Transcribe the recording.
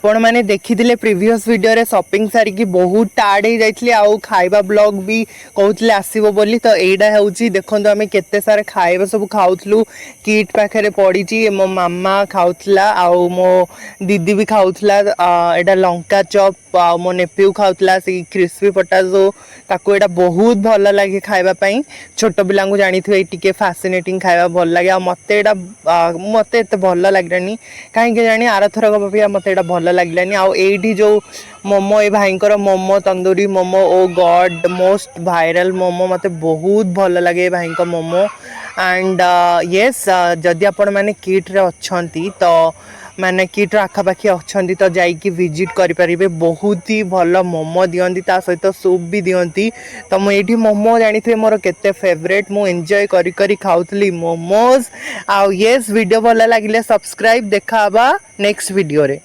आपण मैंने देखी प्रीवियस वीडियो रे शॉपिंग सारिकी बहुत टायर्ड हो जाइए आउ खाइबा ब्लॉग भी कहते आसो बोली तो यहीटा हूँ देखो आम केते सारा खाइबा सब खाऊलु किट पाखे पड़ी मो मामा खाऊला आउ मो दीदी भी खाऊला एटा लंका चॉप आ मो नेफ्यू खाऊला से क्रिस्पी पोटाटो ताको एटा बहुत भल लगे खाइबापी छोट पिला जानी टे फैसिनेटिंग खाइबा भल लगे मत भल लगे कहीं जानी आरथरक मत भल लगलानी आईटी जो मोमो ए भाईंकर मोमो तंदूरी मोमो ओ गॉड मोस्ट भाइराल मोमो मत बहुत भल लगे भाई मोमो एंड येस जदि आपण मैंने किट्रे अच्छी तो मैंने किट्र आखापाखि अच्छा तो जाइकी विजिट करें बहुत ही भल मोमो दिखती सहित सूप भी दिखती तो मुझे मोमो जानी मोर केते फेवरेट मु एंजॉय करी खाऊली मोमोज आउ येस वीडियो भल लगे सब्सक्राइब देखा नेक्स्ट वीडियो रे।